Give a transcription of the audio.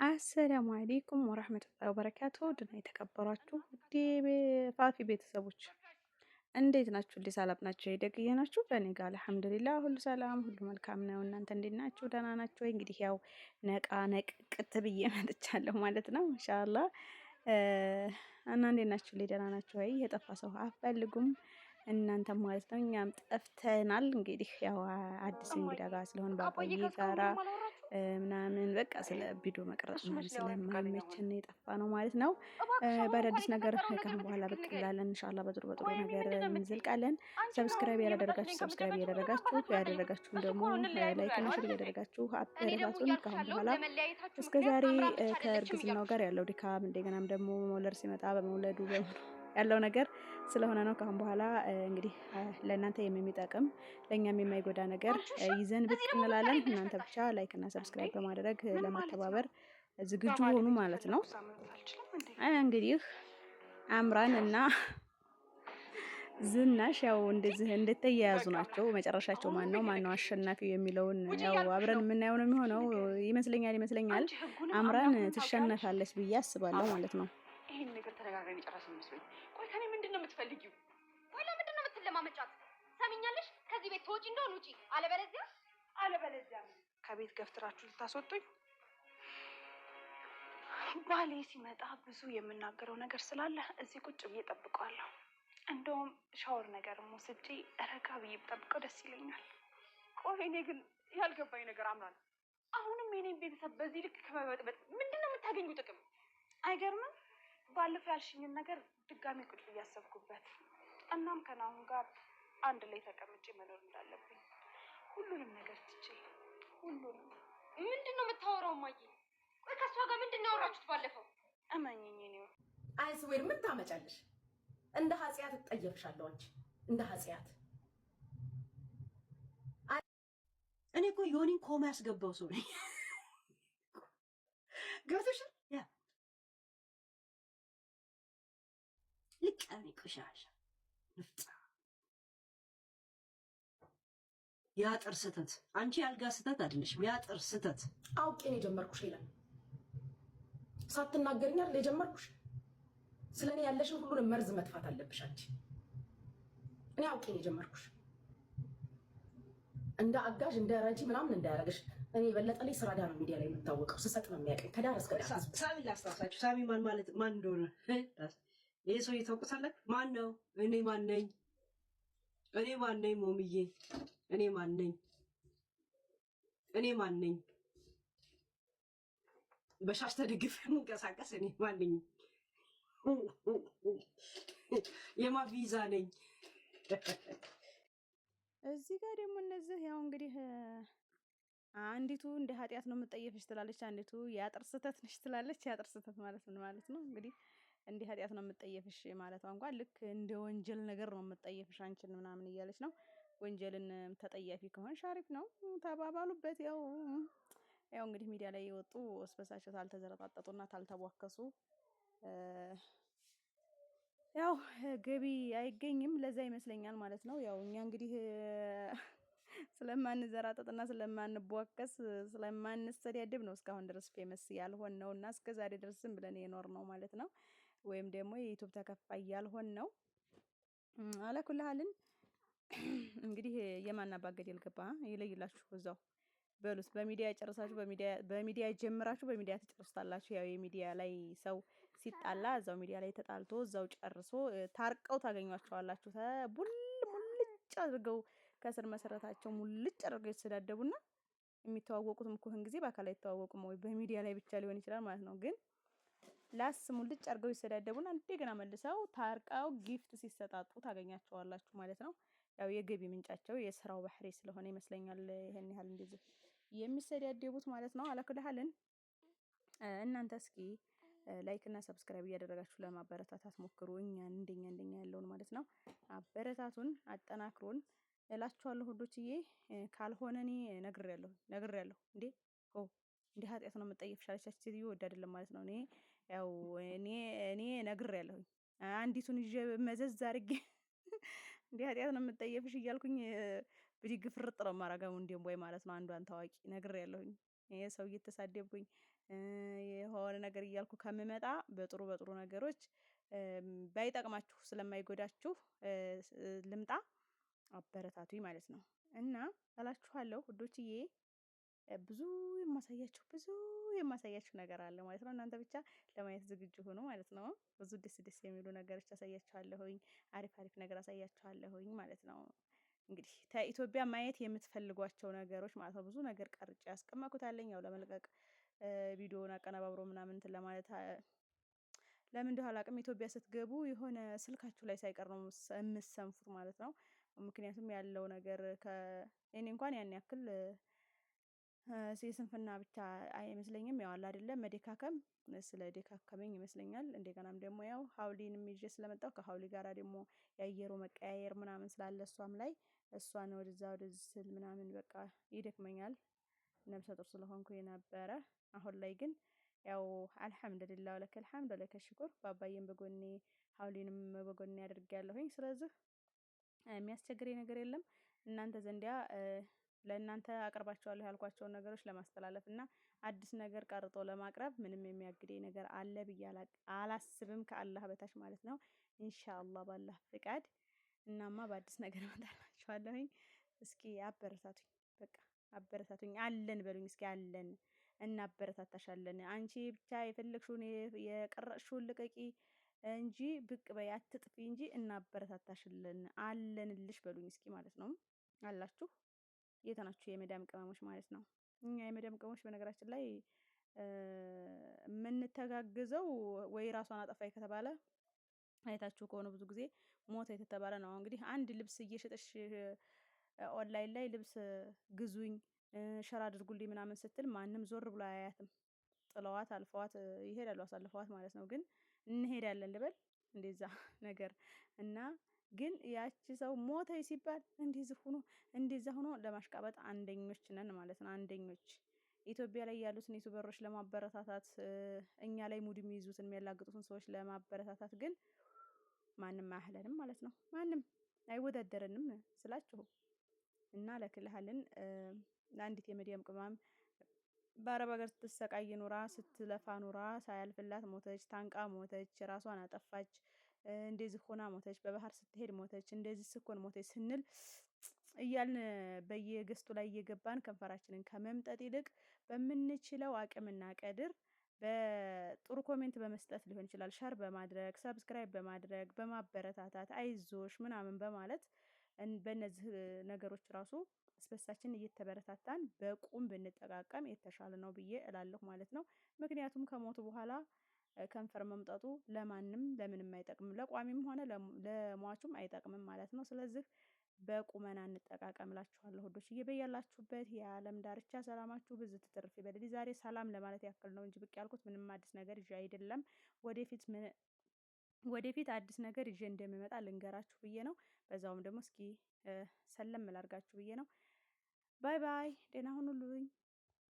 አሰላሙ አሌይኩም ወረህመቱላሂ ወበረካቱ ድና የተከበራችሁ ውድ ፋፊ ቤተሰቦች እንዴት ናችሁ? እንዴ ሰላም ናችሁ? የደግዬ ናችሁ? ከኔ ጋር አልሐምዱሊላህ ሁሉ ሰላም ሁሉ መልካም ነው። እናንተ እንዴት ናችሁ? ደህና ናችሁ ወይ? እንግዲህ ያው ነቃ ነቅቅት ብዬ መጥቻለሁ ማለት ነው። ኢንሻአላህ እና እንዴት ናችሁ? ደህና ናችሁ ወይ? የጠፋ ሰው አፈልጉም እናንተም ማለት ነው። እኛም ጠፍተናል። እንግዲህ ያው አዲስ እንግዳ ጋር ስለሆን ባባዬ ጋራ ምናምን በቃ ስለ ቪዲዮ መቅረጽ ምናምን ስለማይመቸን የጠፋ ነው ማለት ነው። በአዳዲስ ነገር ካሁን በኋላ ብቅ እንላለን ኢንሻአላህ። በጥሩ ነገር እንዘልቃለን። ሰብስክራይብ ያላደረጋችሁ ሰብስክራይብ እያደረጋችሁ ያደረጋችሁን ደግሞ ላይክ እና ሼር እያደረጋችሁ አበረታቱን። ካሁን በኋላ እስከዛሬ ከእርግዝናው ጋር ያለው ድካም እንደገናም ደግሞ መውለድ ሲመጣ በመውለዱ ያለው ነገር ስለሆነ ነው። ካሁን በኋላ እንግዲህ ለእናንተ የሚጠቅም ለእኛም የማይጎዳ ነገር ይዘን ብቅ እንላለን። እናንተ ብቻ ላይክ እና ሰብስክራይብ በማድረግ ለማተባበር ዝግጁ ሆኑ ማለት ነው። እንግዲህ አምራን እና ዝናሽ ያው እንደዚህ እንደተያያዙ ናቸው። መጨረሻቸው ማን ነው አሸናፊው የሚለውን ያው አብረን የምናየው ነው የሚሆነው ይመስለኛል። አምራን ትሸነፋለች ብዬ አስባለሁ ማለት ነው። ይሄን ነገር ተነጋግረን የጨረስን መስሎኝ። ቆይ ከኔ ምንድነው የምትፈልጊው? ቆይ ለምንድነው የምትለማመጫት? ሰሚኛለሽ? ከዚህ ቤት ተወጪ እንደሆነ ውጪ፣ አለበለዚያ ከቤት ገፍትራችሁ ልታስወጡኝ። ባሌ ሲመጣ ብዙ የምናገረው ነገር ስላለ እዚህ ቁጭ ብዬ እጠብቀዋለሁ። እንደውም ሻወር ነገር ወስጄ ረጋ ብዬ ብጠብቀው ደስ ይለኛል። ቆይ እኔ ግን ያልገባኝ ነገር አምራን፣ አሁንም የኔን ቤተሰብ በዚህ ልክ ከመበጥበጥ ምንድነው የምታገኙ ጥቅም? አይገርምም? ባለፈው ያልሽኝን ነገር ድጋሜ ቁጭ ብዬ አሰብኩበት። እናም ከናሁን ጋር አንድ ላይ ተቀምጬ መኖር እንዳለብኝ ሁሉንም ነገር ትቼ ሁሉንም። ምንድነው የምታወራው ማዬ? ቆይ ከሷ ጋር ምንድነው ያወራችሁት ባለፈው? እመኚኝ ነው። አይስዌር ምን ታመጫለሽ? እንደ ኃጢአት ትጠየፍሻለሁ አንቺ እንደ ኃጢአት። እኔ እኮ ዮኒን ኮማ ያስገባው ሰው ነኝ። ገብቶሻል? ልቀኔ ቆሻሻ ንፍጣ ያጥር ስተት። አንቺ ያልጋ ስተት አይደለሽም፣ ያጥር ስተት። አውቄ ነው የጀመርኩሽ። ይላል ሳትናገሪኝ አይደል የጀመርኩሽ? ስለኔ ያለሽን ሁሉንም መርዝ መጥፋት አለብሽ አንቺ። እኔ አውቄ ነው የጀመርኩሽ። እንደ አጋዥ እንደ ረጂ ምናምን እንዳያረግሽ። እኔ የበለጠ ላይ ስራ ዳር ሚዲያ ላይ የምታወቀው ስሰጥ ነው የሚያውቀኝ ከዳር እስከ ዳር። ሳሚ ላስታውሳችሁ። ሳሚ ማን እንደሆነ ይሄ ሰው ታውቁታላችሁ? ማን ነው? እኔ ማን ነኝ? ሞምዬ እኔ ማን ነኝ? በሻሽ ተደግፍ የምንቀሳቀስ እኔ ማን ነኝ? የማ ቪዛ ነኝ? እዚህ ጋር ደግሞ እነዚህ ያው እንግዲህ አንዲቱ እንደ ኃጢአት ነው የምትጠየፍሽ ትላለች፣ አንዲቱ የአጥር ስተት ነሽ ትላለች። የአጥር ስተት ማለት ምን ማለት ነው እንግዲህ? እንዲህ ኃጢአት ነው የምትጠየፍሽ ማለቷ እንኳን ልክ እንደ ወንጀል ነገር ነው የምትጠየፍሽ አንቺን ምናምን እያለች ነው። ወንጀልን ተጠያፊ ከሆንሽ አሪፍ ነው ተባባሉበት። ያው እንግዲህ ሚዲያ ላይ የወጡ እስበሳቸው ታልተዘረጣጠጡና ታልተቧከሱ ያው ገቢ አይገኝም። ለዛ ይመስለኛል ማለት ነው። ያው እኛ እንግዲህ ስለማንዘራጠጥና ስለማንቧከስ ስለማንሰዳደብ ነው እስካሁን ድረስ ፌመስ ያልሆን ነው እና እስከዛሬ ድረስም ብለን የኖር ነው ማለት ነው። ወይም ደግሞ የዩቲዩብ ተከፋይ ያልሆን ነው። አለኩልሃልን እንግዲህ የማናባገድ ያልገባ ይለይላችሁ እዛው በሉስ። በሚዲያ ጨርሳችሁ በሚዲያ ጀምራችሁ በሚዲያ ትጨርሱታላችሁ። ያው የሚዲያ ላይ ሰው ሲጣላ እዛው ሚዲያ ላይ ተጣልቶ እዛው ጨርሶ ታርቀው ታገኟቸዋላችሁ። ሙልጭ አድርገው ከስር መሰረታቸው ሙልጭ አድርገው የተሰዳደቡና የሚተዋወቁትም እኮ ጊዜ በአካል አይተዋወቁም ወይ በሚዲያ ላይ ብቻ ሊሆን ይችላል ማለት ነው። ግን ላስ ሙልጭ አድርገው ይሰዳደቡና እንደገና መልሰው ታርቀው ጊፍት ሲሰጣጡ ታገኛቸዋላችሁ ማለት ነው። ያው የገቢ ምንጫቸው የስራው ባህሪ ስለሆነ ይመስለኛል ይሄን ያህል እንደዚህ የሚሰዳደቡት ማለት ነው። አለኩልሃልን እናንተ እስኪ ላይክ እና ሰብስክራይብ እያደረጋችሁ ለማበረታታት ሞክሩ። እኛን እንደኛ ያለውን ማለት ነው አበረታቱን፣ አጠናክሩን እላችኋለሁ ሁዶችዬ። ካልሆነ እኔ ነግሬያለሁ እንዴ ኃጢአት ነው የምትጠይፍሽ አለቻች ሴትዮ። ወድ አይደለም ማለት ነው። እኔ ነግሬያለሁ። አንዲቱን ይዤ መዘዝ አድርጌ እንዴ ኃጢአት ነው የምትጠይፍሽ እያልኩኝ ብድግ ፍርጥ ነው የማደርገው እንደም ወይ ማለት ነው። አንዷን ታዋቂ ነግሬያለሁኝ። ይሄ ሰው እየተሳደብኩኝ የሆነ ነገር እያልኩ ከምመጣ በጥሩ ነገሮች ባይጠቅማችሁ ስለማይጎዳችሁ ልምጣ አበረታቱኝ ማለት ነው። እና እላችኋለሁ ውዶችዬ ብዙ የማሳያችሁ ነገር አለ ማለት ነው። እናንተ ብቻ ለማየት ዝግጁ ሆኖ ማለት ነው። ብዙ ደስ የሚሉ ነገሮች አሳያችኋለሁኝ። አሪፍ ነገር አሳያችኋለሁኝ ማለት ነው። እንግዲህ ከኢትዮጵያ ማየት የምትፈልጓቸው ነገሮች ማለት ነው። ብዙ ነገር ቀርጬ ያስቀመጥኩት አለኝ ያው ለመልቀቅ ቪዲዮውን አቀነባብሮ ምናምን እንትን ለማለት ለምን እንደው አላውቅም። ኢትዮጵያ ስትገቡ የሆነ ስልካችሁ ላይ ሳይቀር ነው የምትሰንፉት ማለት ነው። ምክንያቱም ያለው ነገር እኔ እንኳን ያን ያክል የስንፍና ብቻ አይመስለኝም። ያው አለ አይደለም መደካከም ስለ ደካከመኝ ይመስለኛል። እንደገናም ደግሞ ያው ሀውሊንም ይዤ ስለመጣሁ ከሀውሊ ጋራ ደግሞ የአየሩ መቀያየር ምናምን ስላለ እሷም ላይ እሷን ወደዚህ ስል ምናምን በቃ ይደክመኛል። ነብሰ ጡር ስለሆንኩ የነበረ አሁን ላይ ግን ያው አልሐምዱሊላህ ወለከል ሐምድ ወለከል ሽኩር ባባዬም በጎኔ ሀውሊንም በጎኔ አድርጌያለሁኝ። ስለዚህ የሚያስቸግረኝ ነገር የለም። እናንተ ዘንዲያ ለእናንተ አቀርባቸዋለሁ ያልኳቸውን ነገሮች ለማስተላለፍ እና አዲስ ነገር ቀርጦ ለማቅረብ ምንም የሚያግደኝ ነገር አለ ብዬ አላስብም ከአላህ በታች ማለት ነው። ኢንሻአላህ ባላህ ፍቃድ እናማ በአዲስ ነገር እመጣላችኋለሁኝ። እስኪ አበረታቱኝ፣ በቃ አበረታቱኝ። አለን በሉኝ እስኪ አለን፣ እናበረታታሻለን። አንቺ ብቻ የፈለግሽውን የቀረጽሽውን ልቀቂ እንጂ ብቅ በይ አትጥፊ እንጂ እናበረታታሽለን አለንልሽ በሉኝ እስኪ ማለት ነው። አላችሁ የት ናችሁ የመዳም ቅመሞች ማለት ነው። እኛ የመዳም ቅመሞች በነገራችን ላይ የምንተጋግዘው ወይ ራሷን አጠፋይ ከተባለ አይታችሁ ከሆነ ብዙ ጊዜ ሞተ የተባለ ነው። እንግዲህ አንድ ልብስ እየሸጠሽ ኦንላይን ላይ ልብስ ግዙኝ ሸራ አድርጉልኝ ምናምን ስትል ማንም ዞር ብሎ አያያትም። ጥለዋት አልፈዋት ይሄዳሉ አሳልፈዋት ማለት ነው። ግን እንሄዳለን ልበል እንደዛ ነገር እና ግን ያቺ ሰው ሞተይ ሲባል እንደዛ ሆኖ ለማሽቃበጥ አንደኞች ነን ማለት ነው። አንደኞች ኢትዮጵያ ላይ ያሉትን ዩቲዩበሮች ለማበረታታት እኛ ላይ ሙድ የሚይዙትን የሚያላግጡትን ሰዎች ለማበረታታት ግን ማንም አያህለንም ማለት ነው። ማንም አይወዳደረንም ስላችሁ እና ለክልሃልን ለአንዲት የመዲያም ቅመም በአረብ ሀገር ስትሰቃይ ኑራ ስትለፋ ኑራ ሳያልፍላት ሞተች፣ ታንቃ ሞተች፣ ራሷን አጠፋች፣ እንደዚህ ሆና ሞተች፣ በባህር ስትሄድ ሞተች፣ እንደዚህ ስኮን ሞተች ስንል እያልን በየገስቱ ላይ እየገባን ከንፈራችንን ከመምጠጥ ይልቅ በምንችለው አቅምና ቀድር በጥሩ ኮሜንት በመስጠት ሊሆን ይችላል፣ ሸር በማድረግ ሰብስክራይብ በማድረግ በማበረታታት አይዞሽ ምናምን በማለት በእነዚህ ነገሮች ራሱ ስበሳችን እየተበረታታን በቁም ብንጠቃቀም የተሻለ ነው ብዬ እላለሁ ማለት ነው። ምክንያቱም ከሞቱ በኋላ ከንፈር መምጠጡ ለማንም ለምንም አይጠቅምም፣ ለቋሚም ሆነ ለሟቹም አይጠቅምም ማለት ነው። ስለዚህ በቁመና እንጠቃቀም እላችኋለሁ ውዶችዬ። በያላችሁበት የዓለም ዳርቻ ሰላማችሁ ብዙ ትትርፍ ይበል። ዛሬ ሰላም ለማለት ያክል ነው እንጂ ብቅ ያልኩት ምንም አዲስ ነገር ይዤ አይደለም። ወደፊት አዲስ ነገር ይዤ እንደምመጣ ልንገራችሁ ብዬ ነው። በዛውም ደግሞ እስኪ ሰለም ላርጋችሁ ብዬ ነው። ባይ ባይ፣ ደህና ሁኑልኝ።